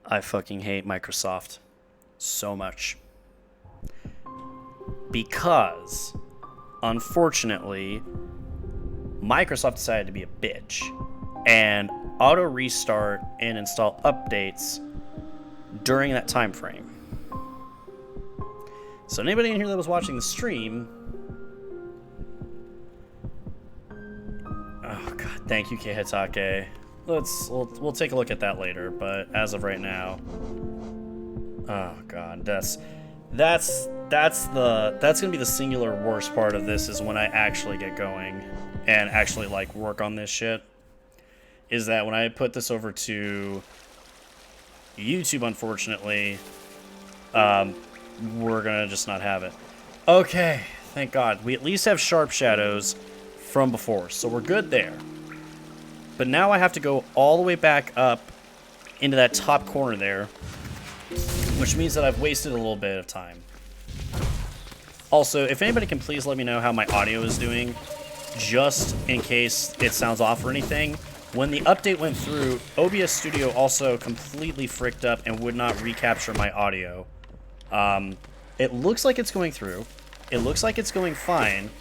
I fucking hate Microsoft so much. Because, unfortunately, Microsoft decided to be a bitch and auto restart and install updates during that time frame. So anybody in here that was watching the stream, oh god, thank you, Kehitake. We'll take a look at that later, but as of right now, oh god, that's gonna be the singular worst part of this, is when I actually get going and actually like work on this shit. Is that when I put this over to YouTube, unfortunately, we're gonna just not have it. Okay, thank god. We at least have sharp shadows from before, so we're good there. But now I have to go all the way back up into that top corner there, which means that I've wasted a little bit of time. Also, if anybody can please let me know how my audio is doing, just in case it sounds off or anything. When the update went through, OBS Studio also completely fricked up and would not recapture my audio. It looks like it's going through. It looks like it's going fine.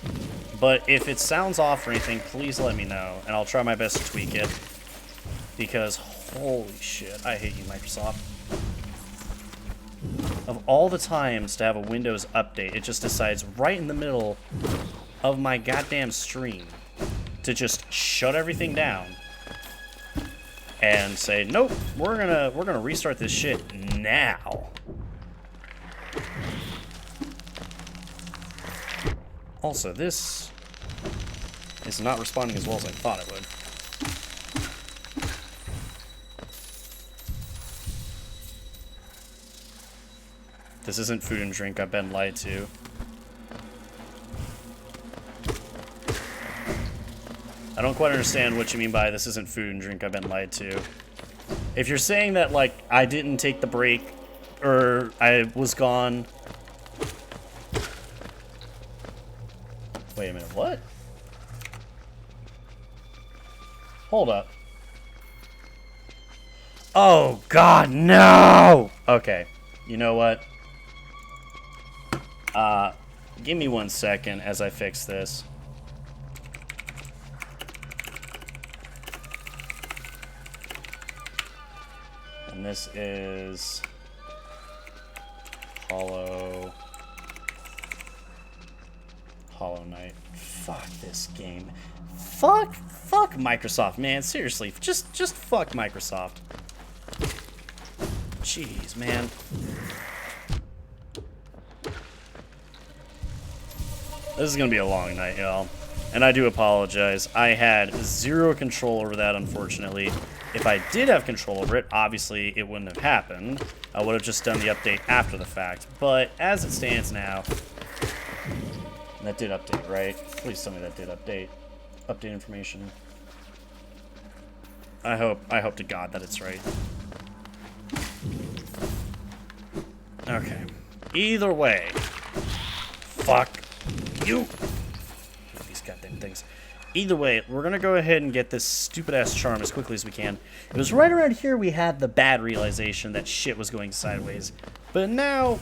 But if it sounds off or anything, please let me know, and I'll try my best to tweak it. Because, holy shit, I hate you, Microsoft. Of all the times to have a Windows update, it just decides right in the middle of my goddamn stream to just shut everything down and say, nope, we're gonna restart this shit now. Also, this is not responding as well as I thought it would. This isn't food and drink, I've been lied to. I don't quite understand what you mean by this isn't food and drink, I've been lied to. If you're saying that, like, I didn't take the break, or I was gone... Wait a minute, what? Hold up. Oh, God, no! Okay, you know what? Give me 1 second as I fix this. And this is Hollow Knight. Fuck this game. Fuck Microsoft, man. Seriously, just fuck Microsoft. Jeez, man. This is gonna be a long night, y'all. And I do apologize. I had zero control over that, unfortunately. If I did have control over it, obviously it wouldn't have happened. I would have just done the update after the fact. But as it stands now, that did update, right? Please tell me that did update. Update information. I hope to God that it's right. Okay. Either way. Fuck you. These goddamn things. Either way, we're gonna go ahead and get this stupid-ass charm as quickly as we can. It was right around here we had the bad realization that shit was going sideways. But now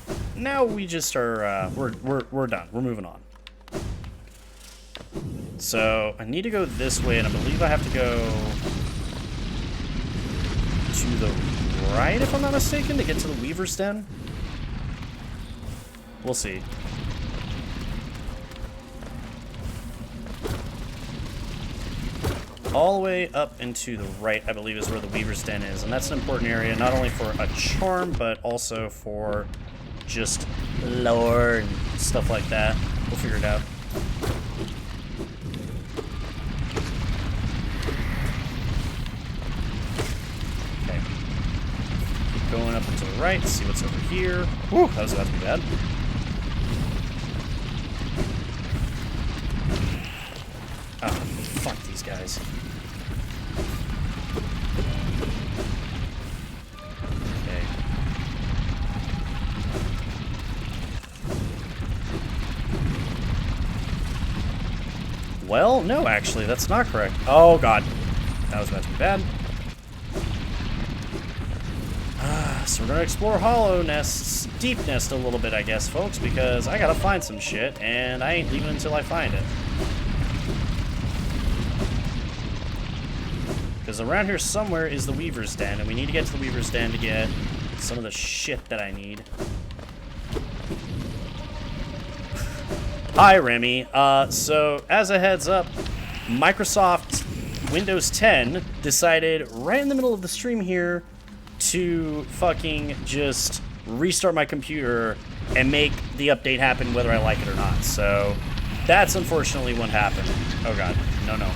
we just are, we're done. We're moving on. So, I need to go this way, and I believe I have to go to the right, if I'm not mistaken, to get to the Weaver's Den. We'll see. All the way up and to the right, I believe, is where the Weaver's Den is. And that's an important area, not only for a charm, but also for just lore and stuff like that. We'll figure it out. Okay. Keep going up and to the right, see what's over here. Whew, that was about to be bad. Oh, fuck these guys. Okay. Well, no, actually, that's not correct. Oh, God. That was about to be bad. So we're gonna explore Hollow Nest's Deep Nest a little bit, I guess, folks, because I gotta find some shit, and I ain't leaving until I find it. Because around here somewhere is the Weaver's Den, and we need to get to the Weaver's Den to get some of the shit that I need. Hi, Remy. So, as a heads up, Microsoft Windows 10 decided right in the middle of the stream here to fucking just restart my computer and make the update happen whether I like it or not. So, that's unfortunately what happened. Oh god. No, no.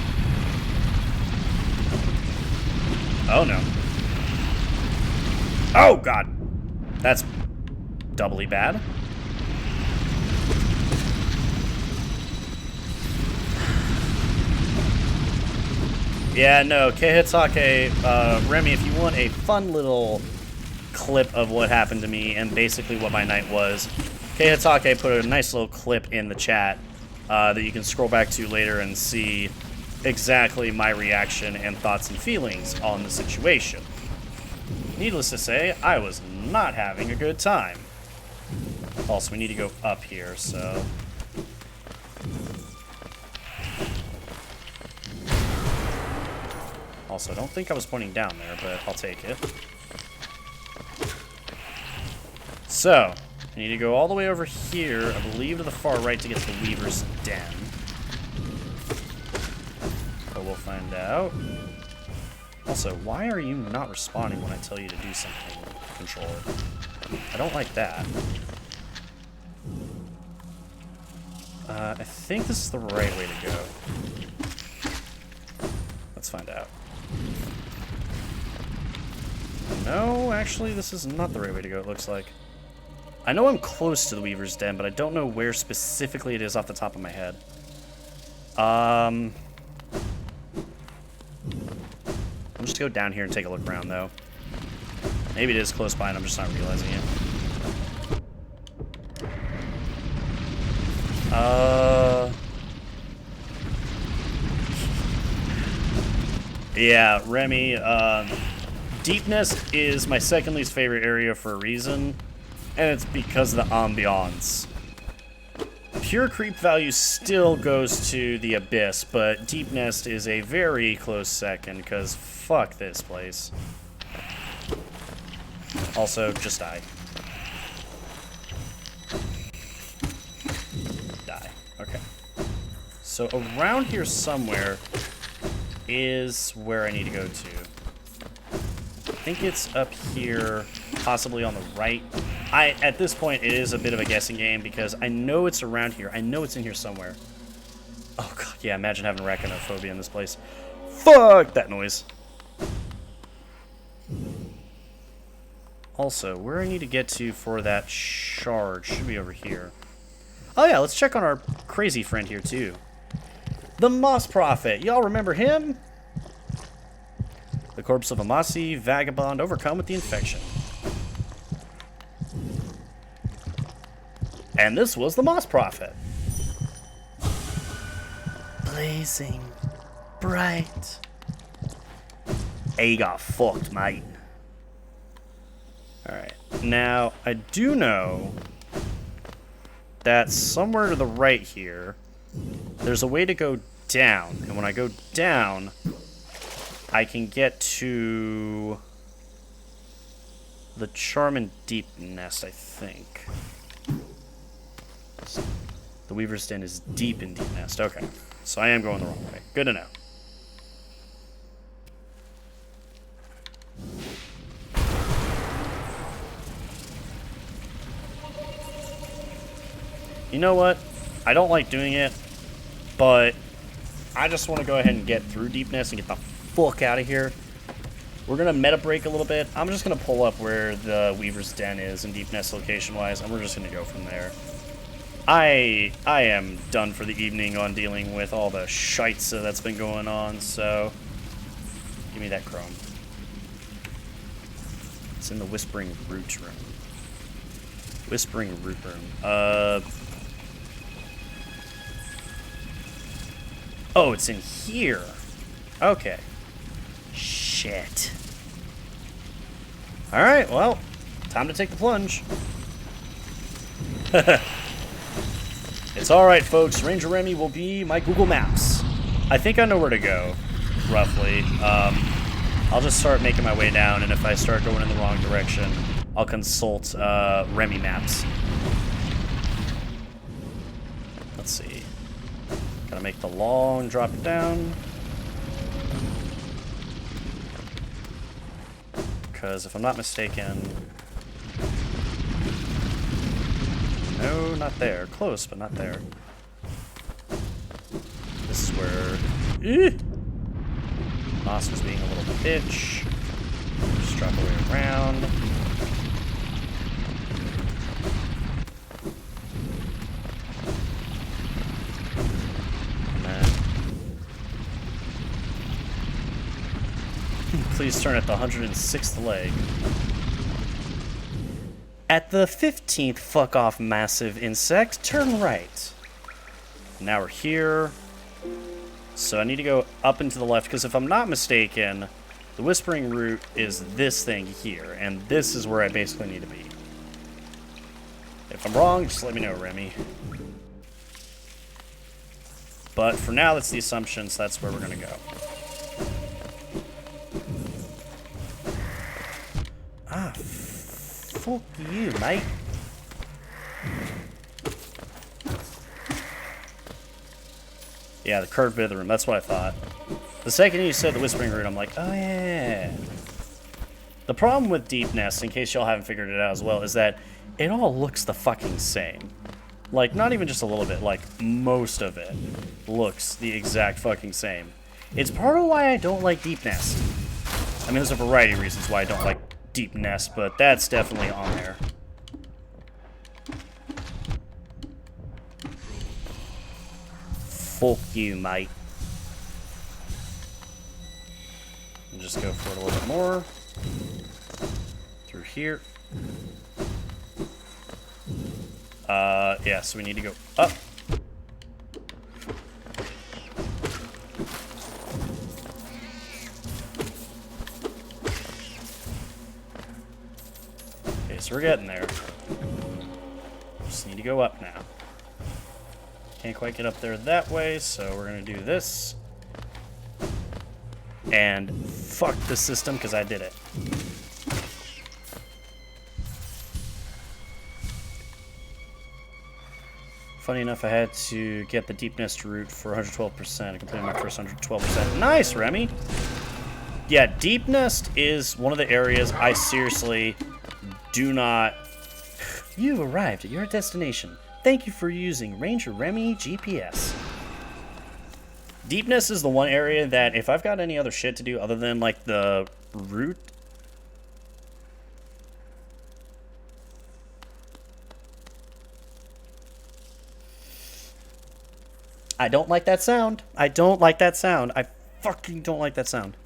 Oh no. Oh god. That's doubly bad. Yeah, no, Kehitake, Remy, if you want a fun little clip of what happened to me and basically what my night was, Kehitake put a nice little clip in the chat that you can scroll back to later and see exactly my reaction and thoughts and feelings on the situation. Needless to say, I was not having a good time. Also, we need to go up here, so... Also, I don't think I was pointing down there, but I'll take it. So, I need to go all the way over here, I believe to the far right to get to the Weaver's Den. But we'll find out. Also, why are you not responding when I tell you to do something, controller? I don't like that. I think this is the right way to go. Let's find out. No, actually, this is not the right way to go, it looks like. I know I'm close to the Weaver's Den, but I don't know where specifically it is off the top of my head. I'll just go down here and take a look around, though. Maybe it is close by and I'm just not realizing it. Yeah, Remy, Deep Nest is my second least favorite area for a reason, and it's because of the ambiance. Pure creep value still goes to the Abyss, but Deep Nest is a very close second, because fuck this place. Also, just die. Die. Okay. So around here somewhere is where I need to go to. I think it's up here, possibly on the right. At this point, it is a bit of a guessing game because I know it's around here. I know it's in here somewhere. Oh god, yeah, imagine having arachnophobia in this place. Fuck that noise. Also, where I need to get to for that shard should be over here. Oh yeah, let's check on our crazy friend here too. The Moss Prophet. Y'all remember him? The corpse of a mossy vagabond overcome with the infection. And this was the Moss Prophet. Blazing bright. Hey, you got fucked, mate. Alright. Now, I do know that somewhere to the right here, there's a way to go down. And when I go down, I can get to the Charm and Deep Nest, I think. The Weaver's Den is deep in Deep Nest. Okay. So I am going the wrong way. Good to know. You know what? I don't like doing it, but I just want to go ahead and get through Deep Nest and get the fuck out of here. We're going to meta break a little bit. I'm just going to pull up where the Weaver's Den is in Deep Nest location-wise, and we're just going to go from there. I am done for the evening on dealing with all the shites that's been going on, so give me that chrome. It's in the Whispering Root room. Whispering Root room. Oh, it's in here. Okay. Shit. Alright, well, Time to take the plunge. It's alright, folks. Ranger Remy will be my Google Maps. I think I know where to go, roughly. I'll just start making my way down, and if I start going in the wrong direction, I'll consult Remy Maps. Let's see. Gotta make the long drop down. Because if I'm not mistaken... No, not there. Close, but not there. This is where... Moss was being a little bitch. Just drop away around. And then... Please turn at the 106th leg. At the 15th fuck off massive insect, turn right. Now we're here. So I need to go up and to the left, because if I'm not mistaken, the Whispering Root is this thing here, and this is where I basically need to be. If I'm wrong, just let me know, Remy. But for now, that's the assumption, so that's where we're going to go. Ah, fuck you, mate. Yeah, the curved bit of the room. That's what I thought. The second you said the Whispering Root, I'm like, oh yeah. The problem with Deep Nest, in case y'all haven't figured it out as well, is that it all looks the fucking same. Like, not even just a little bit, like, most of it looks the exact fucking same. It's part of why I don't like Deep Nest. I mean, there's a variety of reasons why I don't like Deep Nest, but that's definitely on there. Fuck you, mate. And just go for it a little bit more. Through here. Yeah, so we need to go up. Okay, so we're getting there. Just need to go up now. Can't quite get up there that way, so we're gonna do this. And fuck the system, because I did it. Funny enough, I had to get the Deep Nest route for 112%. I completed my first 112%. Nice, Remy! Yeah, Deep Nest is one of the areas I seriously do not... You've arrived at your destination. Thank you for using Ranger Remy GPS. Deep Nest is the one area that if I've got any other shit to do other than like the route... I don't like that sound. I don't like that sound. I fucking don't like that sound.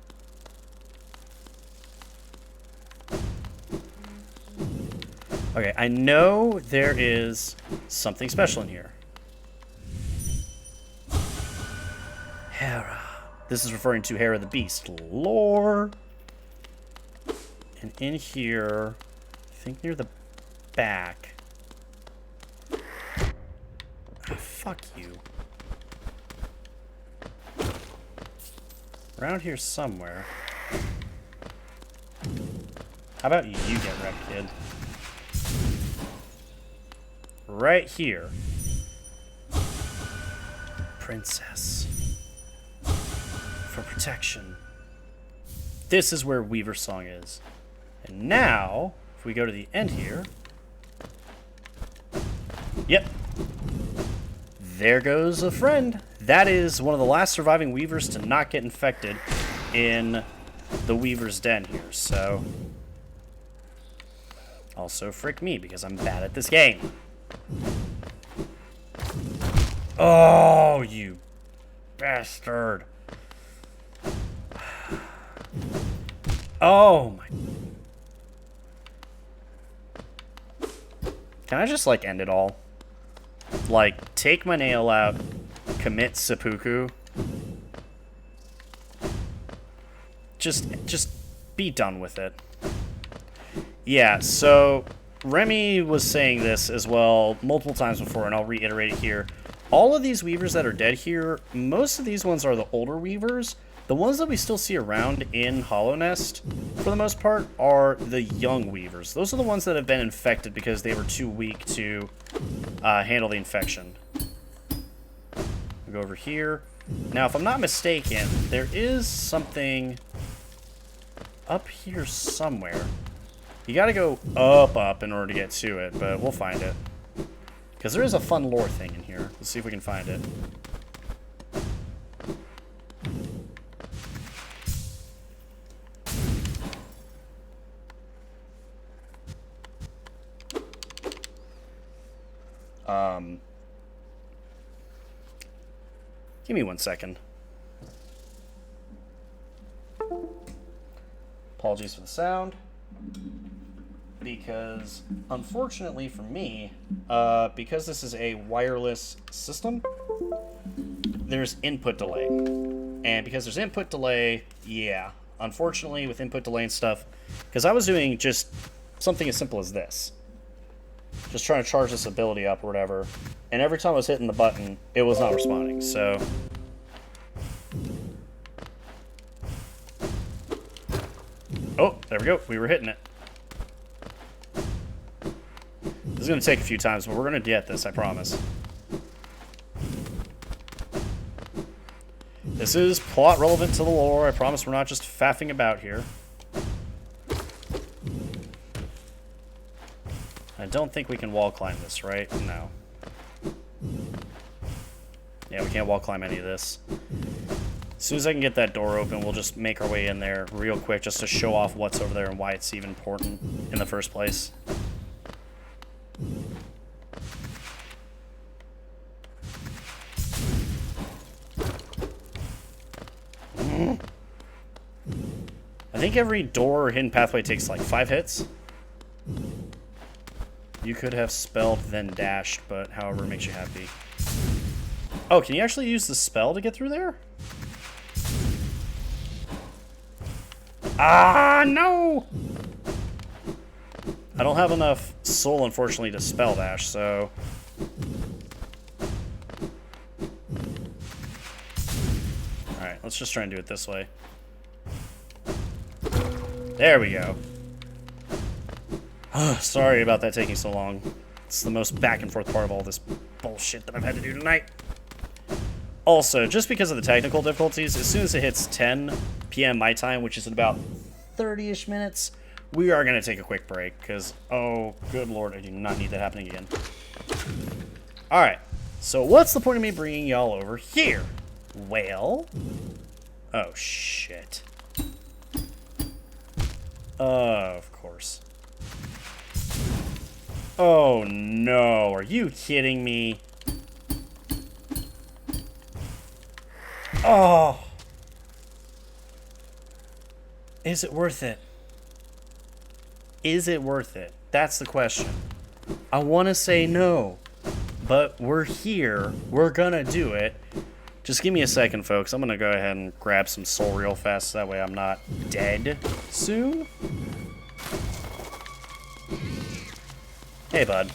Okay, I know there is something special in here. Hera. This is referring to Hera the Beast. Lore. And in here, I think near the back. Ah, fuck you. Around here somewhere. How about you get wrecked, kid? Right here. Princess. For protection. This is where Weaver Song is. And now, if we go to the end here. Yep. There goes a friend. That is one of the last surviving Weavers to not get infected in the Weaver's Den here, so... Also, frick me, because I'm bad at this game. Oh, you bastard. Oh, my... Can I just, like, end it all? Like, take my nail out, commit seppuku. Just be done with it. Yeah, so Remy was saying this as well multiple times before, and I'll reiterate it here. All of these weavers that are dead here, most of these ones are the older weavers. The ones that we still see around in Hollow Nest, for the most part, are the young weavers. Those are the ones that have been infected because they were too weak to handle the infection. We go over here. Now, if I'm not mistaken, there is something up here somewhere. You gotta go up in order to get to it, but we'll find it. Because there is a fun lore thing in here. Let's see if we can find it. Give me 1 second. Apologies for the sound. Because, unfortunately for me, because this is a wireless system, there's input delay. And because there's input delay, yeah, unfortunately with input delay and stuff, because I was doing just something as simple as this. Just trying to charge this ability up or whatever. And every time I was hitting the button, it was not responding, so... Oh, there we go. We were hitting it. This is going to take a few times, but we're going to get this, I promise. This is plot relevant to the lore. I promise we're not just faffing about here. I don't think we can wall climb this, right? No. Yeah, we can't wall climb any of this. As soon as I can get that door open, we'll just make our way in there real quick just to show off what's over there and why it's even important in the first place. I think every door or hidden pathway takes like 5 hits. You could have spelled then dashed, but however makes you happy. Oh, can you actually use the spell to get through there? Ah, no! I don't have enough soul, unfortunately, to spell dash, so... Alright, let's just try and do it this way. There we go. Sorry about that taking so long. It's the most back and forth part of all this bullshit that I've had to do tonight. Also, just because of the technical difficulties, as soon as it hits 10 p.m. my time, which is in about 30-ish minutes, we are going to take a quick break, because, oh, good lord, I do not need that happening again. Alright, so what's the point of me bringing y'all over here? Well... Oh, shit. Of course. Oh, no. Are you kidding me? Oh. Is it worth it? Is it worth it? That's the question. I want to say no, but we're here. We're gonna do it. Just give me a second, folks. I'm gonna go ahead and grab some soul real fast, so that way I'm not dead soon. Hey, bud.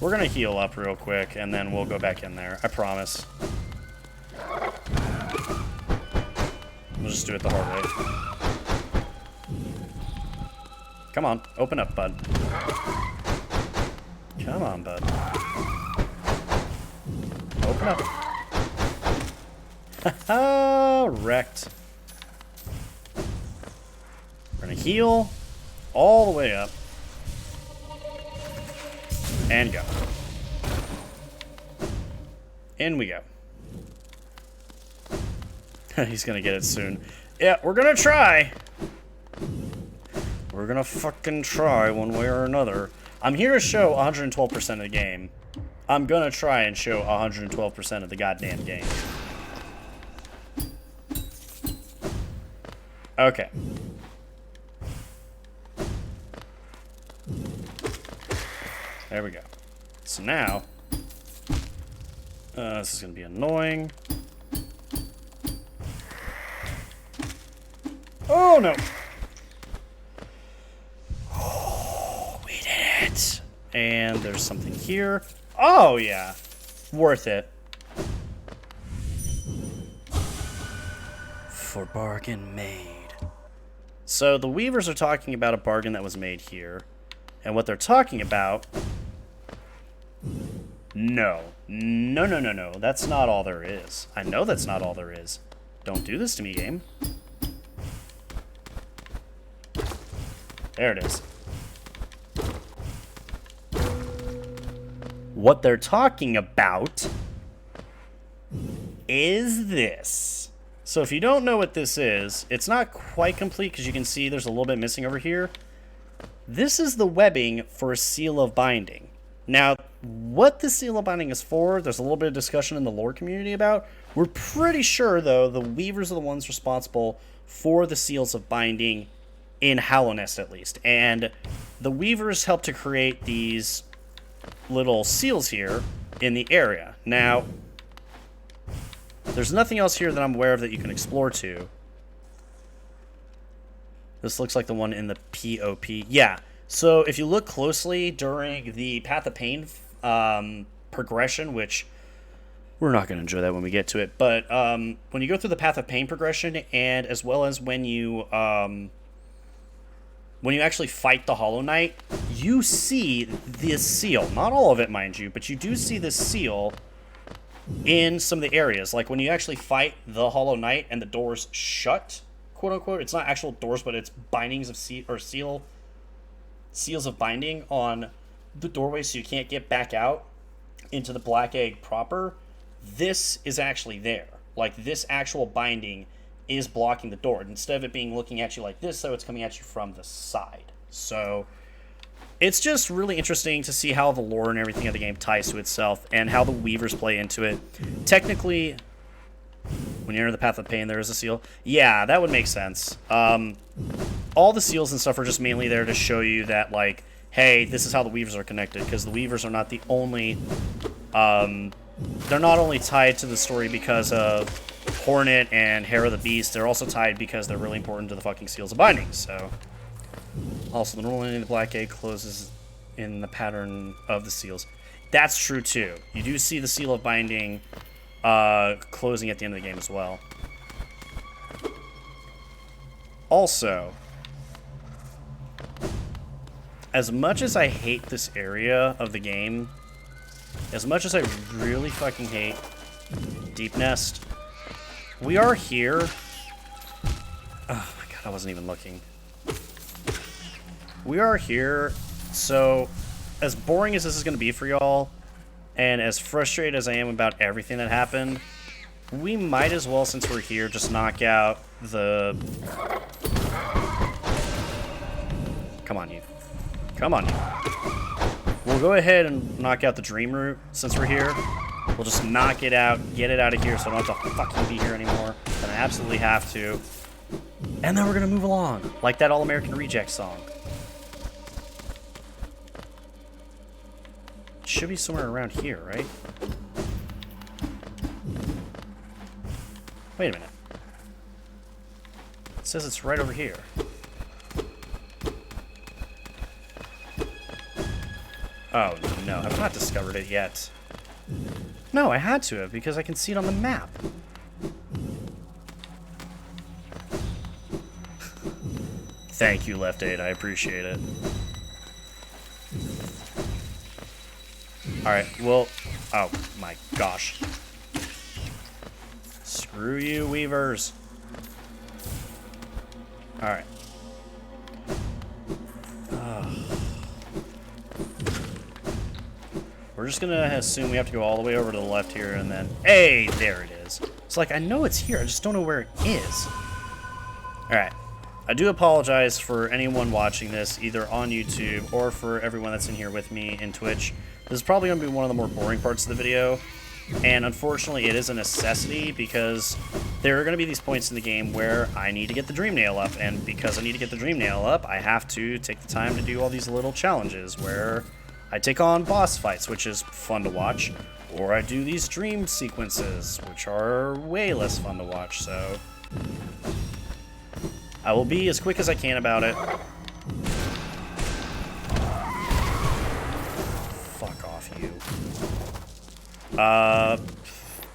We're gonna heal up real quick, and then we'll go back in there. I promise. We'll just do it the hard way. Come on, open up, bud. Come on, bud. Open up. Haha, wrecked. We're gonna heal all the way up. And go. In we go. He's gonna get it soon. Yeah, we're gonna try. We're gonna fucking try one way or another. I'm here to show 112% of the game. I'm gonna try and show 112% of the goddamn game. Okay. There we go. So now, this is gonna be annoying. Oh no! it! And there's something here. Oh, yeah. Worth it. For bargain made. So the Weavers are talking about a bargain that was made here. And what they're talking about... No. No. That's not all there is. I know that's not all there is. Don't do this to me, game. There it is. What they're talking about is this. So if you don't know what this is, it's not quite complete because you can see there's a little bit missing over here. This is the webbing for a seal of binding. Now, what the seal of binding is for, there's a little bit of discussion in the lore community about. We're pretty sure, though, the Weavers are the ones responsible for the seals of binding in Hallownest, at least. And the Weavers help to create these little seals here in the area. Now, there's nothing else here that I'm aware of that you can explore to. This looks like the one in the POP. Yeah. So if you look closely during the Path of Pain progression, which we're not going to enjoy that when we get to it, but when you go through the Path of Pain progression, and as well as when you actually fight the Hollow Knight, you see this seal. Not all of it, mind you, but you do see this seal in some of the areas. Like when you actually fight the Hollow Knight and the doors shut, quote unquote. It's not actual doors, but it's bindings of seals of binding on the doorway, so you can't get back out into the Black Egg proper. This is actually there. Like, this actual binding is blocking the door. Instead of it being looking at you like this, though, it's coming at you from the side. So it's just really interesting to see how the lore and everything of the game ties to itself and how the Weavers play into it. Technically, when you enter the Path of Pain, there is a seal. Yeah, that would make sense. All the seals and stuff are just mainly there to show you that, like, hey, this is how the Weavers are connected, because the Weavers are not the only... they're not only tied to the story because of Hornet and Hair of the Beast, they're also tied because they're really important to the fucking seals of binding, so... Also, the normal ending of the Black Egg closes in the pattern of the seals. That's true, too. You do see the seal of binding closing at the end of the game as well. Also, as much as I hate this area of the game, as much as I really fucking hate Deep Nest, we are here. Oh my god, I wasn't even looking. We are here, so as boring as this is going to be for y'all, and as frustrated as I am about everything that happened, we might as well, since we're here, just knock out the... Come on, you. Come on, you. We'll go ahead and knock out the Dream Root, since we're here. We'll just knock it out, get it out of here, so I don't have to fucking be here anymore. And I absolutely have to. And then we're going to move along, like that All-American Reject song. Should be somewhere around here, right? Wait a minute. It says it's right over here. Oh, no. I've not discovered it yet. No, I had to have, because I can see it on the map. Thank you, Left 8. I appreciate it. Alright, well... Oh, my gosh. Screw you, Weavers. Alright. We're just gonna assume we have to go all the way over to the left here, and then... Hey, there it is. It's like, I know it's here, I just don't know where it is. Alright. I do apologize for anyone watching this, either on YouTube, or for everyone that's in here with me in Twitch. This is probably going to be one of the more boring parts of the video, and unfortunately it is a necessity, because there are going to be these points in the game where I need to get the Dream Nail up, and because I need to get the Dream Nail up, I have to take the time to do all these little challenges where I take on boss fights, which is fun to watch, or I do these dream sequences, which are way less fun to watch, so I will be as quick as I can about it. off you.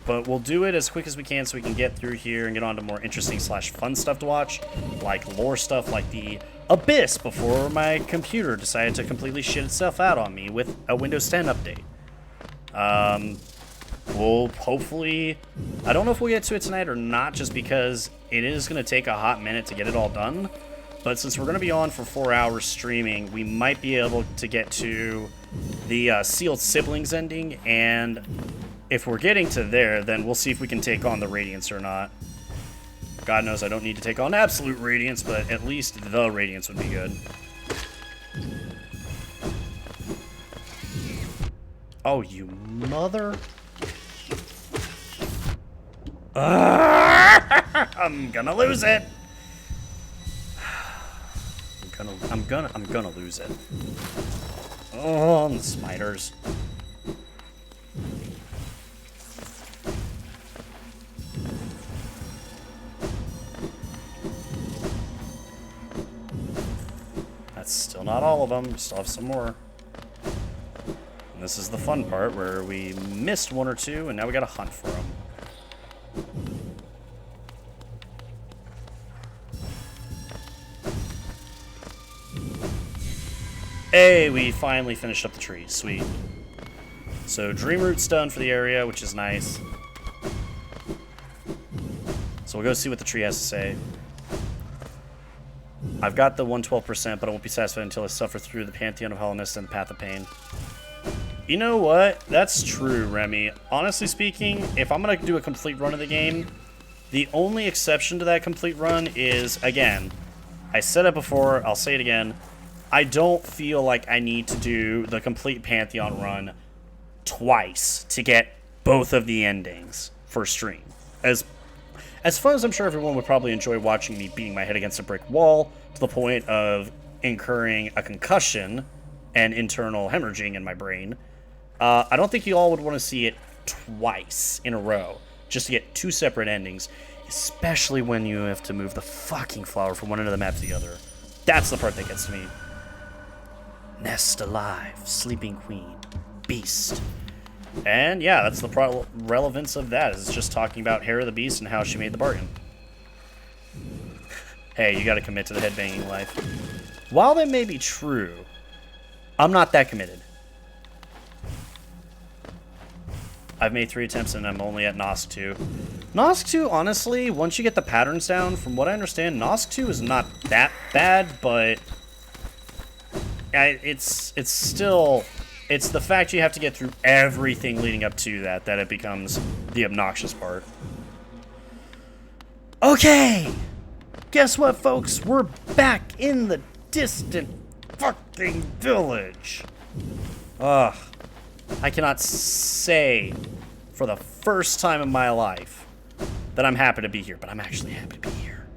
But we'll do it as quick as we can so we can get through here and get on to more interesting / fun stuff to watch, like lore stuff like the Abyss before my computer decided to completely shit itself out on me with a Windows 10 update. We'll hopefully, I don't know if we'll get to it tonight or not, just because it is going to take a hot minute to get it all done. But since we're going to be on for 4 hours streaming, we might be able to get to the Sealed Siblings ending, and if we're getting to there, then we'll see if we can take on the Radiance or not. God knows I don't need to take on Absolute Radiance, but at least the Radiance would be good. Oh, you mother... I'm gonna lose it. I'm gonna lose it. Oh, the spiders. That's still not all of them. We still have some more. And this is the fun part where we missed one or two, and now we gotta hunt for them. Hey, we finally finished up the trees. Sweet. So Dreamroot's done for the area, which is nice. So we'll go see what the tree has to say. I've got the 112%, but I won't be satisfied until I suffer through the Pantheon of Hollowness and the Path of Pain. You know what? That's true, Remy. Honestly speaking, if I'm going to do a complete run of the game, the only exception to that complete run is, again, I said it before, I'll say it again, I don't feel like I need to do the complete Pantheon run twice to get both of the endings for stream. As fun as I'm sure everyone would probably enjoy watching me beating my head against a brick wall to the point of incurring a concussion and internal hemorrhaging in my brain, I don't think you all would want to see it twice in a row just to get two separate endings, especially when you have to move the fucking flower from one end of the map to the other. That's the part that gets to me. Nest alive, sleeping queen, beast. And yeah, that's the relevance of that, is it's just talking about Hera the Beast and how she made the bargain. Hey, you gotta commit to the headbanging life. While that may be true, I'm not that committed. I've made 3 attempts and I'm only at Nosk 2. Nosk 2, honestly, once you get the patterns down, from what I understand, Nosk 2 is not that bad, but it's still, it's the fact you have to get through everything leading up to that it becomes the obnoxious part. Okay, guess what, folks? We're back in the distant fucking village. Ugh. I cannot say for the first time in my life that I'm happy to be here, but I'm actually happy to be here.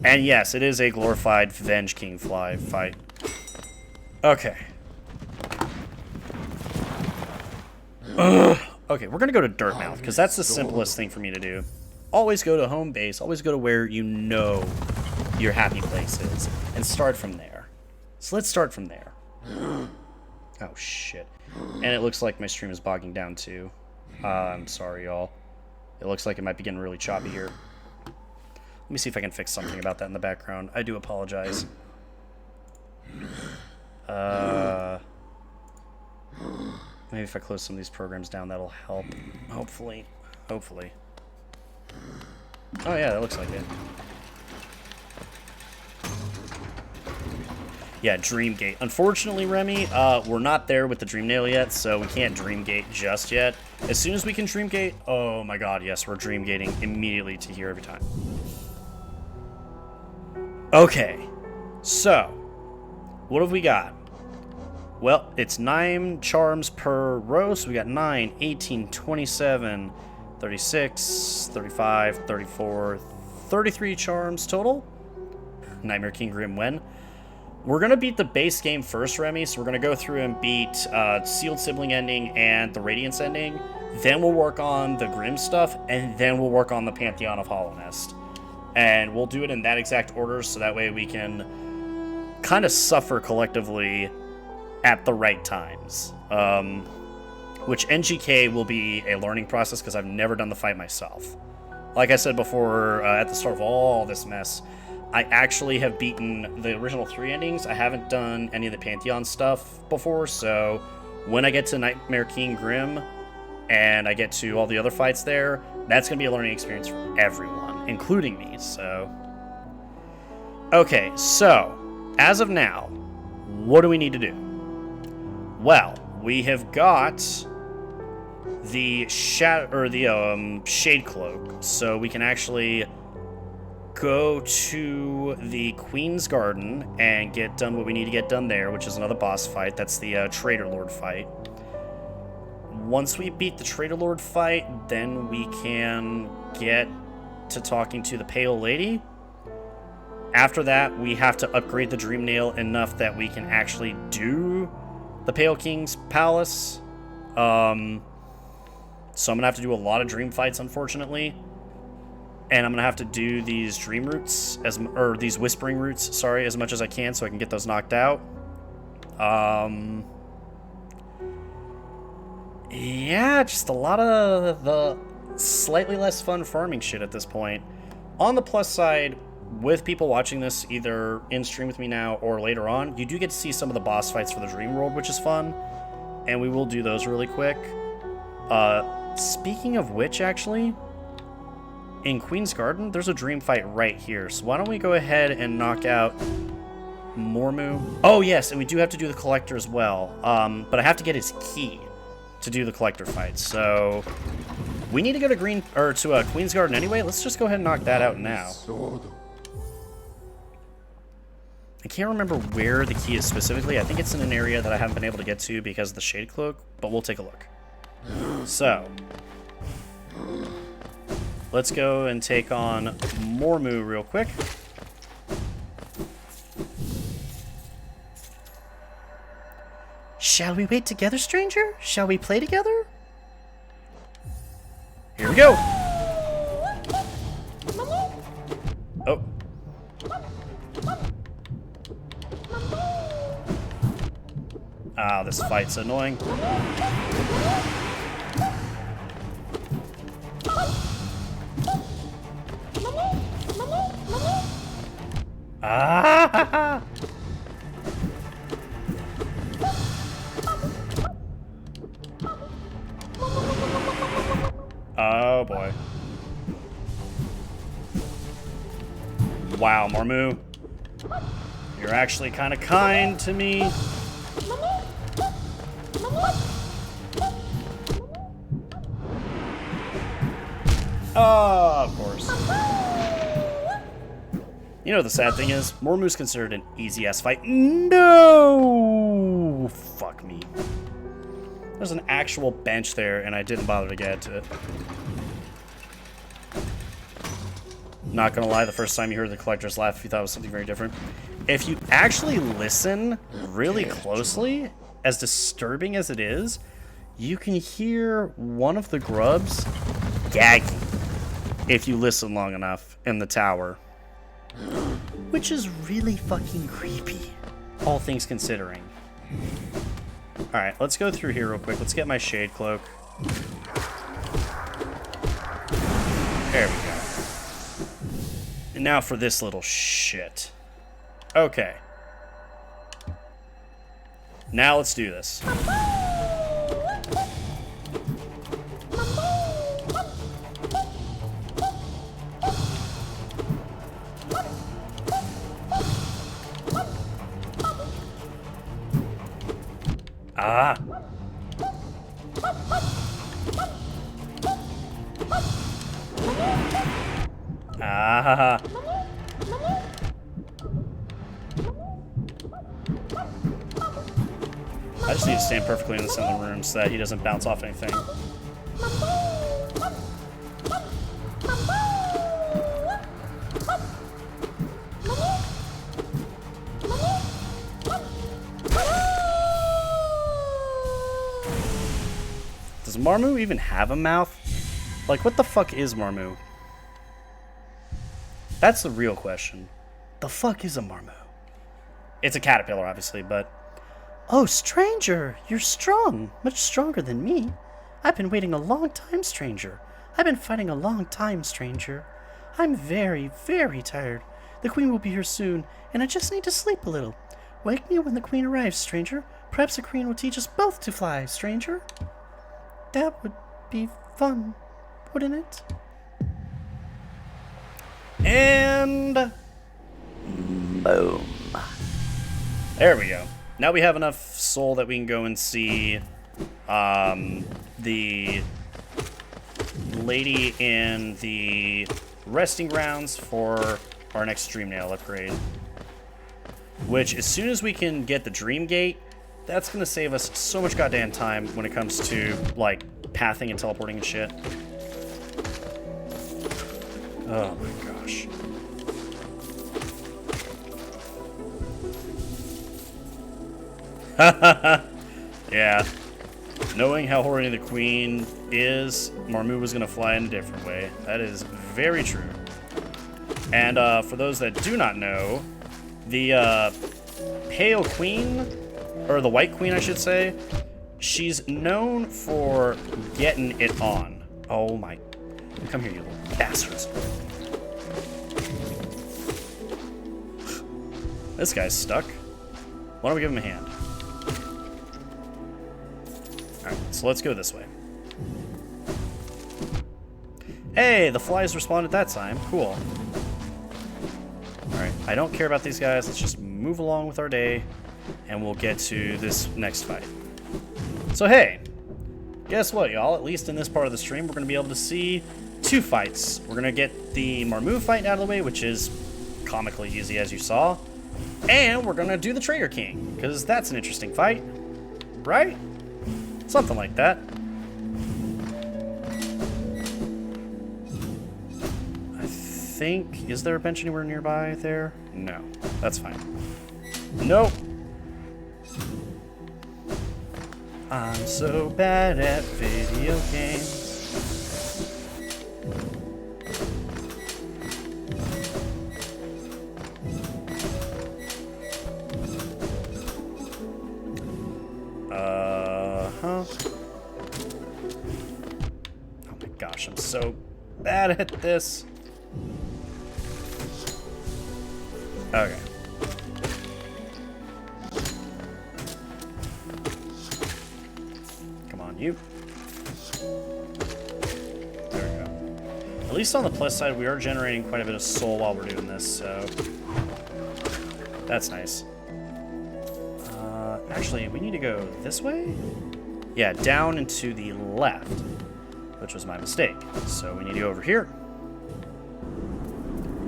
And yes, it is a glorified Venge King Fly fight. Okay. Okay, we're gonna go to Dirtmouth, because that's the simplest thing for me to do. Always go to home base, always go to where you know your happy place is, and start from there. So let's start from there. Oh, shit. And it looks like my stream is bogging down, too. I'm sorry, y'all. It looks like it might be getting really choppy here. Let me see if I can fix something about that in the background. I do apologize. Maybe if I close some of these programs down, that'll help. Hopefully. Hopefully. Oh, yeah, that looks like it. Yeah, Dreamgate. Unfortunately, Remy, we're not there with the Dream Nail yet, so we can't Dreamgate just yet. As soon as we can Dreamgate, oh my god, yes, we're Dreamgating immediately to here every time. Okay, so, what have we got? Well, it's 9 charms per row, so we got 9, 18, 27, 36, 35, 34, 33 charms total. Nightmare King Grim when? We're going to beat the base game first, Remy, so we're going to go through and beat Sealed Sibling ending and the Radiance ending. Then we'll work on the Grim stuff, and then we'll work on the Pantheon of Hollowness. And we'll do it in that exact order, so that way we can kind of suffer collectively at the right times. which NGK will be a learning process because I've never done the fight myself. Like I said before, at the start of all this mess, I actually have beaten the original 3 endings. I haven't done any of the Pantheon stuff before, so when I get to Nightmare King Grim and I get to all the other fights there, that's going to be a learning experience for everyone, including me, so... Okay, so, as of now, what do we need to do? Well, we have got the Shade Cloak, so we can actually go to the Queen's Garden and get done what we need to get done there, which is another boss fight. That's the Traitor Lord fight. Once we beat the Traitor Lord fight, then we can get to talking to the Pale Lady. After that, we have to upgrade the Dream Nail enough that we can actually do the Pale King's Palace. So I'm going to have to do a lot of dream fights, unfortunately. And I'm going to have to do these dream roots, these whispering roots, sorry, as much as I can so I can get those knocked out. Yeah, just a lot of the slightly less fun farming shit at this point. On the plus side, with people watching this either in stream with me now or later on, you do get to see some of the boss fights for the Dream World, which is fun. And we will do those really quick. Speaking of which, actually, in Queen's Garden, there's a dream fight right here. So why don't we go ahead and knock out Mormu? Oh, yes, and we do have to do the Collector as well. But I have to get his key to do the Collector fight. So we need to go to Queen's Garden anyway. Let's just go ahead and knock that out now. I can't remember where the key is specifically. I think it's in an area that I haven't been able to get to because of the Shade Cloak, but we'll take a look. So, let's go and take on Mormu real quick. Shall we wait together, stranger? Shall we play together? Here we go! Oh. Ah, this fight's annoying. Ah! Oh boy. Wow, Mormu. You're actually kind of kind to me. Oh, of course. You know the sad thing is, Mormu's considered an easy-ass fight. No! Fuck me. There's an actual bench there, and I didn't bother to get to it. Not gonna lie, the first time you heard the Collector's laugh, you thought it was something very different. If you actually listen really closely, as disturbing as it is, you can hear one of the grubs gagging if you listen long enough in the tower. Which is really fucking creepy, all things considering. Alright, let's go through here real quick. Let's get my Shade Cloak. There we go. And now for this little shit. Okay. Now let's do this. Ah. Ah. I just need to stand perfectly in the center of the room so that he doesn't bounce off anything. Does Marmu even have a mouth? Like, what the fuck is Marmu? That's the real question. The fuck is a Marmu? It's a caterpillar, obviously, but Oh, stranger, you're strong, much stronger than me. I've been waiting a long time, stranger. I've been fighting a long time, stranger. I'm very, very tired. The queen will be here soon, and I just need to sleep a little. Wake me when the queen arrives, stranger. Perhaps the queen will teach us both to fly, stranger. That would be fun, wouldn't it? And Boom. there we go. Now we have enough soul that we can go and see the lady in the resting grounds for our next dream nail upgrade. Which, as soon as we can get the dream gate, that's going to save us so much goddamn time when it comes to, like, pathing and teleporting and shit. Oh my gosh. Yeah. Knowing how horny the queen is, Marmu was going to fly in a different way. That is very true. And for those that do not know, the pale queen, or the white queen I should say, she's known for getting it on. Oh my. Come here, you little bastards. This guy's stuck. Why don't we give him a hand? Alright, so let's go this way. Hey, the flies responded that time. Cool. Alright, I don't care about these guys. Let's just move along with our day, and we'll get to this next fight. So hey, guess what, y'all? At least in this part of the stream, we're going to be able to see two fights. We're going to get the Marmu fight out of the way, which is comically easy, as you saw. And we're going to do the Traitor King, because that's an interesting fight. Right? Something like that. I think... Is there a bench anywhere nearby there? No. That's fine. Nope. I'm so bad at video games. Oh my gosh, I'm so bad at this. Okay. Come on, you. There we go. At least on the plus side, we are generating quite a bit of soul while we're doing this, so that's nice. Actually, we need to go this way? Yeah, down and to the left, which was my mistake. So we need to go over here.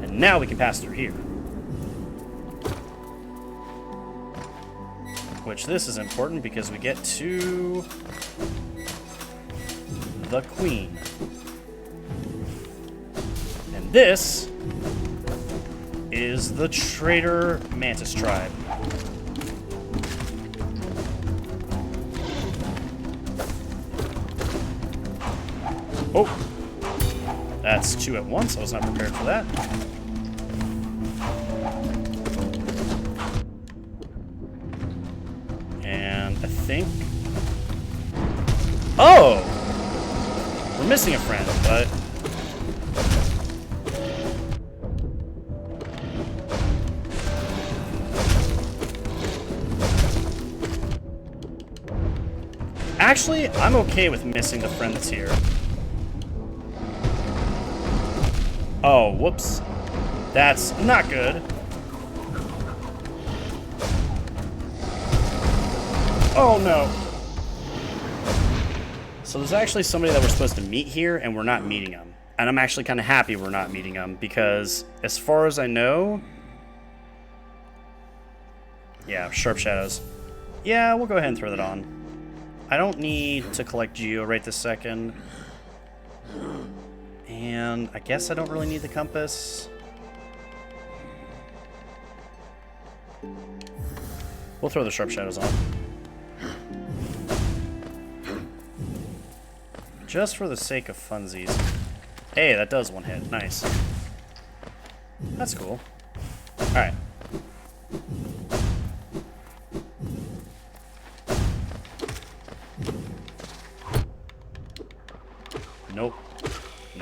And now we can pass through here. Which this is important because we get to the queen. And this is the Traitor Mantis tribe. Oh, that's two at once. I was not prepared for that. And I think... Oh! We're missing a friend, but... Actually, I'm okay with missing the friend that's here. Oh, whoops. That's not good. Oh, no. So there's actually somebody that we're supposed to meet here, and we're not meeting them. And I'm actually kind of happy we're not meeting them, because as far as I know... Yeah, sharp shadows. Yeah, we'll go ahead and throw that on. I don't need to collect Geo right this second. And I guess I don't really need the compass. We'll throw the sharp shadows on. Just for the sake of funsies. Hey, that does one hit. Nice. That's cool. Alright.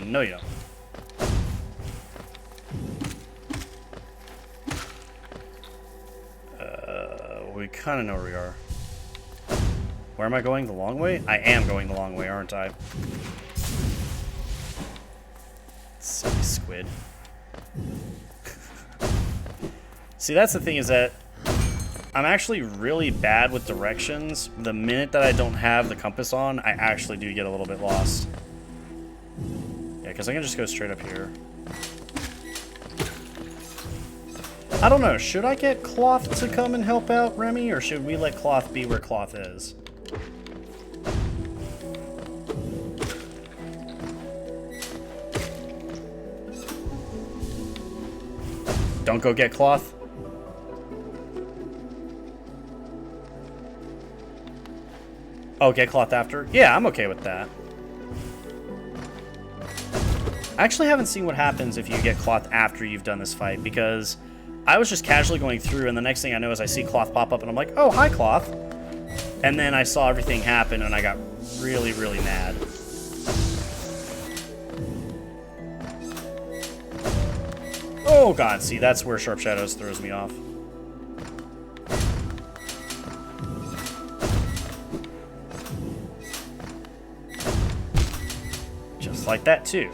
No, you don't. We kind of know where we are. Where am I going? The long way? I am going the long way, aren't I? Silly squid. See, that's the thing, is that I'm actually really bad with directions. The minute that I don't have the compass on, I actually do get a little bit lost. Yeah, because I can just go straight up here. I don't know. Should I get Cloth to come and help out Remy, or should we let Cloth be where Cloth is? Don't go get Cloth. Oh, get Cloth after? Yeah, I'm okay with that. I actually haven't seen what happens if you get Cloth after you've done this fight, because I was just casually going through, and the next thing I know is I see Cloth pop up, and I'm like, oh, hi, Cloth. And then I saw everything happen, and I got really, really mad. Oh, God, see, that's where Sharp Shadows throws me off. Just like that, too.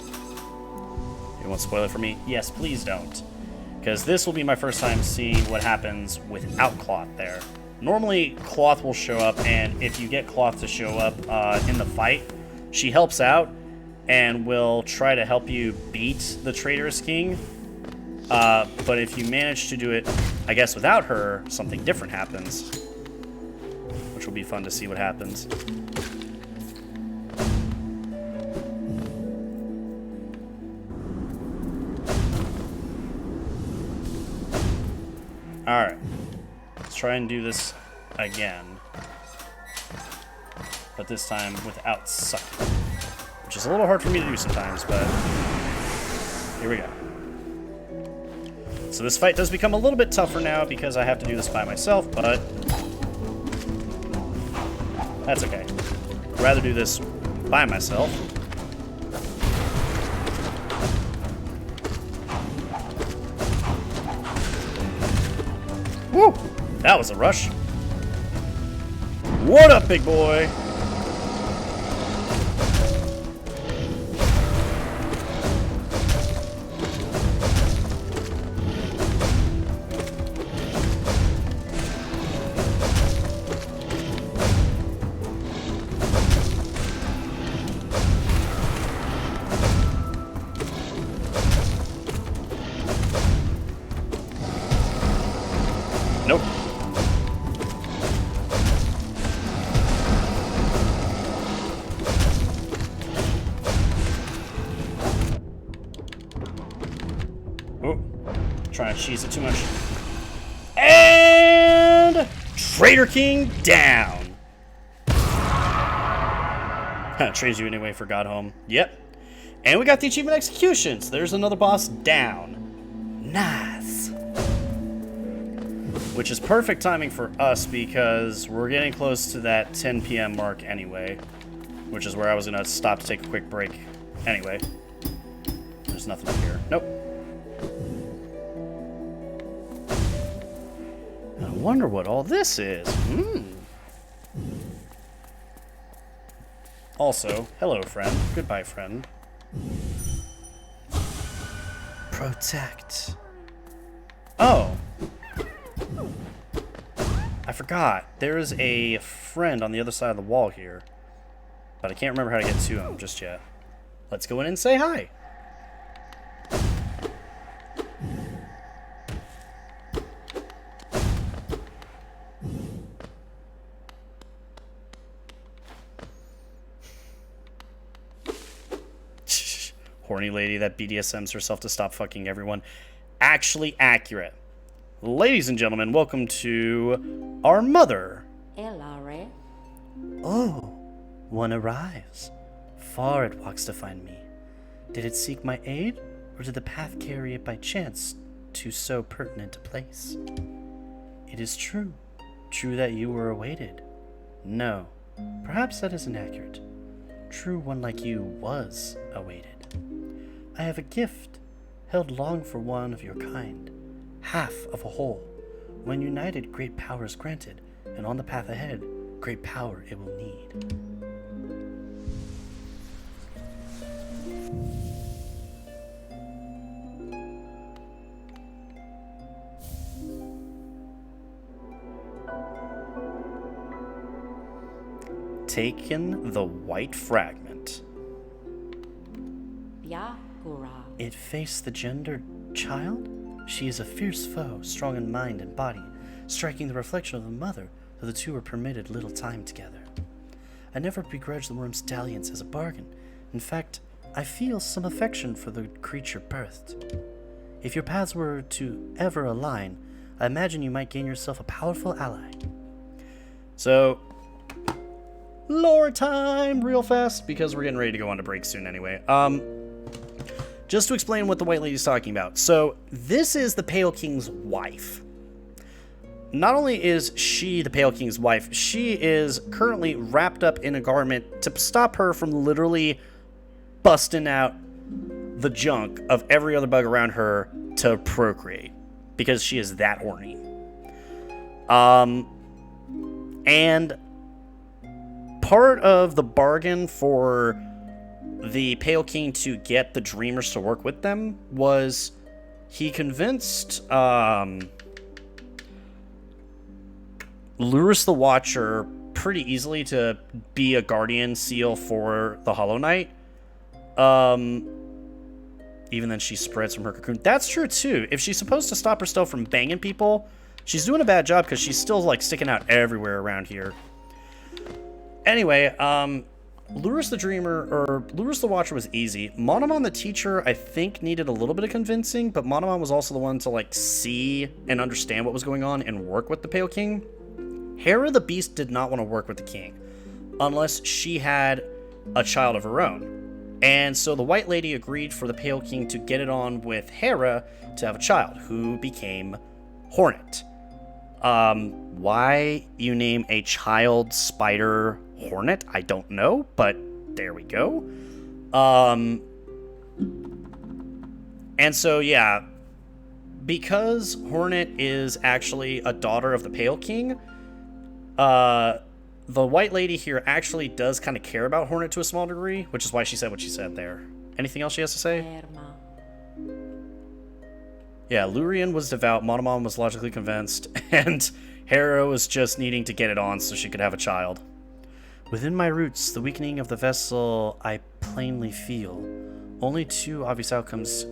You want to spoil it for me? Yes, please don't. Because this will be my first time seeing what happens without Cloth there. Normally, Cloth will show up, and if you get Cloth to show up in the fight, she helps out and will try to help you beat the Traitor's King. But if you manage to do it, I guess, without her, something different happens. Which will be fun to see what happens. Alright. Let's try and do this again. But this time without sucking. Which is a little hard for me to do sometimes, but here we go. So this fight does become a little bit tougher now because I have to do this by myself, but that's okay. I'd rather do this by myself. Woo! That was a rush. What up, big boy? Nope. Oh, trying to cheese it too much. And Traitor King down. Trades you anyway for God Home. Yep. And we got the achievement executions. There's another boss down. Nice. Which is perfect timing for us because we're getting close to that 10 p.m. mark anyway. Which is where I was going to stop to take a quick break. Anyway. There's nothing here. Nope. I wonder what all this is. Also, hello, friend. Goodbye, friend. Protect. Oh. I forgot. There is a friend on the other side of the wall here. But I can't remember how to get to him just yet. Let's go in and say hi. Horny lady that BDSMs herself to stop fucking everyone. Actually accurate. Ladies and gentlemen, welcome to our mother. Elare. Oh, one arrives. Far it walks to find me. Did it seek my aid, or did the path carry it by chance to so pertinent a place? It is true. True that you were awaited. No, perhaps that isn't accurate. True one like you was awaited. I have a gift, held long for one of your kind. Half of a whole. When united, great power is granted, and on the path ahead, great power it will need. Taken the white fragment. It faced the gendered child? She is a fierce foe, strong in mind and body, striking the reflection of the mother, though the two were permitted little time together. I never begrudged the worm's dalliance as a bargain. In fact, I feel some affection for the creature birthed. If your paths were to ever align, I imagine you might gain yourself a powerful ally. So, lore time real fast, because we're getting ready to go on to break soon anyway. Just to explain what the White Lady's talking about. So, this is the Pale King's wife. Not only is she the Pale King's wife, she is currently wrapped up in a garment to stop her from literally busting out the junk of every other bug around her to procreate. Because she is that horny. And part of the bargain for the Pale King to get the Dreamers to work with them was he convinced Lurus the Watcher pretty easily to be a guardian seal for the Hollow Knight. Even then she spreads from her cocoon. That's true too. If she's supposed to stop herself from banging people, she's doing a bad job because she's still like sticking out everywhere around here. Anyway, Lurus the Dreamer, or Lurus the Watcher was easy. Monomon the Teacher, I think, needed a little bit of convincing, but Monomon was also the one to, like, see and understand what was going on and work with the Pale King. Hera the Beast did not want to work with the King, unless she had a child of her own. And so the White Lady agreed for the Pale King to get it on with Hera to have a child, who became Hornet. Why you name a child spider Hornet, I don't know, but there we go. And so, yeah, because Hornet is actually a daughter of the Pale King, the White Lady here actually does kind of care about Hornet to a small degree, which is why she said what she said there. Anything else she has to say? Yeah, Lurien was devout, Monomon was logically convinced, and Hera was just needing to get it on so she could have a child. Within my roots, the weakening of the vessel I plainly feel. Only two obvious outcomes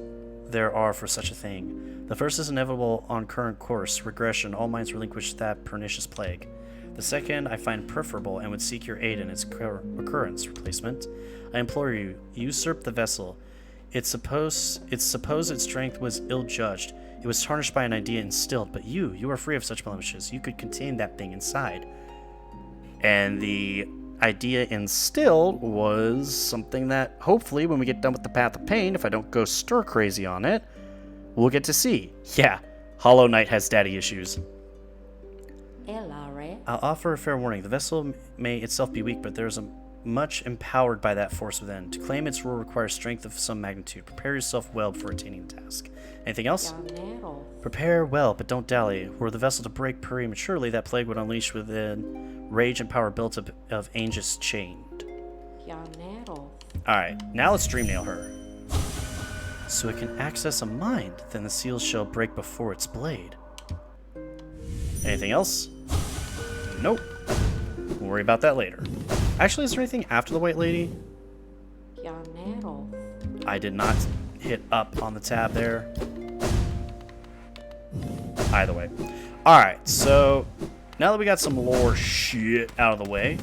there are for such a thing. The first is inevitable on current course, regression, all minds relinquish that pernicious plague. The second I find preferable and would seek your aid in its occurrence, replacement. I implore you, usurp the vessel. It's supposed its strength was ill-judged. It was tarnished by an idea instilled, but you are free of such blemishes. You could contain that thing inside. And the idea instilled was something that hopefully when we get done with the Path of Pain, if I don't go stir crazy on it, we'll get to see. Yeah, Hollow Knight has daddy issues. I'll offer a fair warning. The vessel may itself be weak, but there's much empowered by that force within. To claim its rule requires strength of some magnitude. Prepare yourself well before attaining the task. Anything else? Prepare well, but don't dally. Were the vessel to break prematurely, that plague would unleash within rage and power built up of Aegis chained. Alright, now let's Dreamnail her. So it can access a mind, then the seals shall break before its blade. Anything else? Nope. We'll worry about that later. Actually, is there anything after the White Lady? I did not hit up on the tab there. Either way. Alright, so now that we got some lore shit out of the way,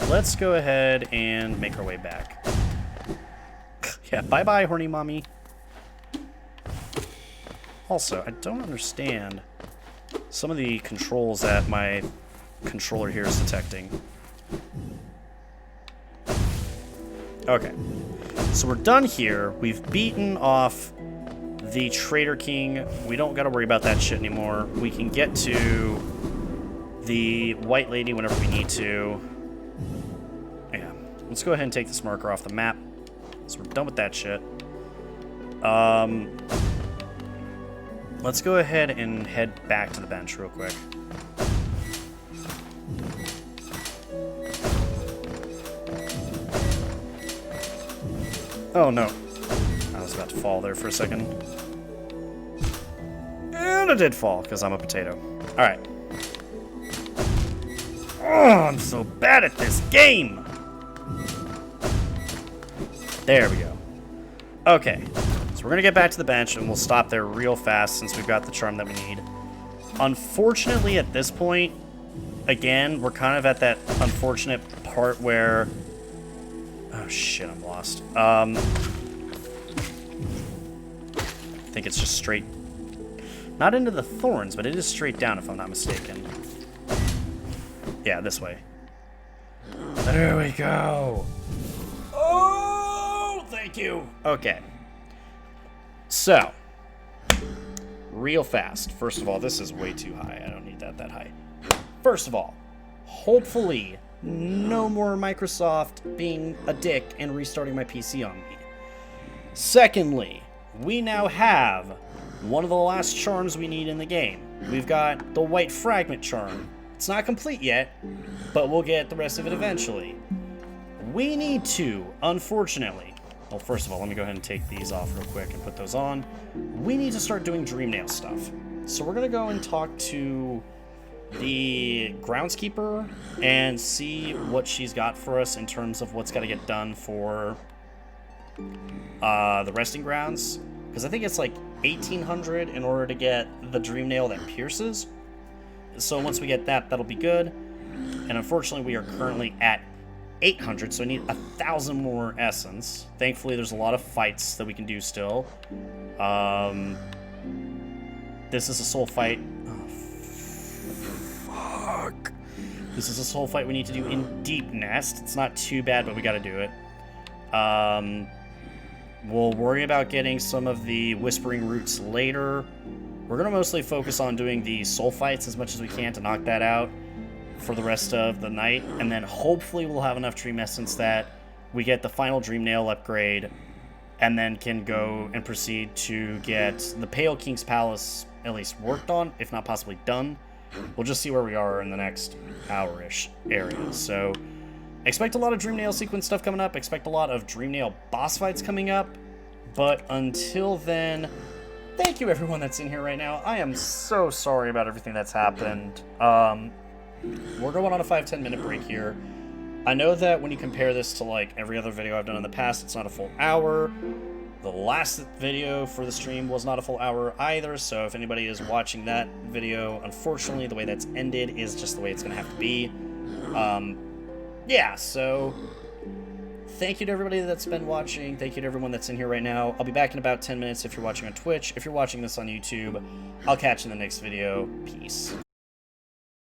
let's go ahead and make our way back. Yeah, bye-bye, horny mommy. Also, I don't understand some of the controls that my controller here is detecting. Okay, so we're done here. We've beaten off the Traitor King. We don't got to worry about that shit anymore. We can get to the White Lady whenever we need to. Yeah, let's go ahead and take this marker off the map. So we're done with that shit. Let's go ahead and head back to the bench real quick. Oh no. I was about to fall there for a second. And I did fall, because I'm a potato. Alright. Oh, I'm so bad at this game! There we go. Okay. So we're going to get back to the bench, and we'll stop there real fast since we've got the charm that we need. Unfortunately, at this point, again, we're kind of at that unfortunate part where... Oh, shit, I'm lost. I think it's just straight... Not into the thorns, but it is straight down, if I'm not mistaken. Yeah, this way. There we go. Oh, thank you. Okay. So, real fast. First of all, this is way too high. I don't need that high. First of all, hopefully, no more Microsoft being a dick and restarting my PC on me. Secondly, we now have one of the last charms we need in the game. We've got the white fragment charm. It's not complete yet, but we'll get the rest of it eventually. We need to, unfortunately... Well, first of all, let me go ahead and take these off real quick and put those on. We need to start doing dream nail stuff. So we're going to go and talk to the groundskeeper and see what she's got for us in terms of what's got to get done for the resting grounds. Because I think it's like 1,800 in order to get the dream nail that pierces. So once we get that, that'll be good. And unfortunately, we are currently at 800, so I need 1,000 more essence. Thankfully, there's a lot of fights that we can do still. This is a soul fight. Oh, fuck. This is a soul fight we need to do in Deep Nest. It's not too bad, but we gotta do it. We'll worry about getting some of the Whispering Roots later. We're gonna mostly focus on doing the soul fights as much as we can to knock that out for the rest of the night, and then hopefully we'll have enough Dream Essence that we get the final Dream Nail upgrade, and then can go and proceed to get the Pale King's Palace at least worked on, if not possibly done. We'll just see where we are in the next hour-ish area. So expect a lot of Dream Nail sequence stuff coming up, expect a lot of Dream Nail boss fights coming up, but until then, thank you everyone that's in here right now. I am so sorry about everything that's happened. We're going on a 5-10 minute break here. I know that when you compare this to like every other video I've done in the past, it's not a full hour. The last video for the stream was not a full hour either, so if anybody is watching that video, unfortunately the way that's ended is just the way it's going to have to be. Yeah, so thank you to everybody that's been watching. Thank you to everyone that's in here right now. I'll be back in about 10 minutes if you're watching on Twitch. If you're watching this on YouTube, I'll catch you in the next video. Peace.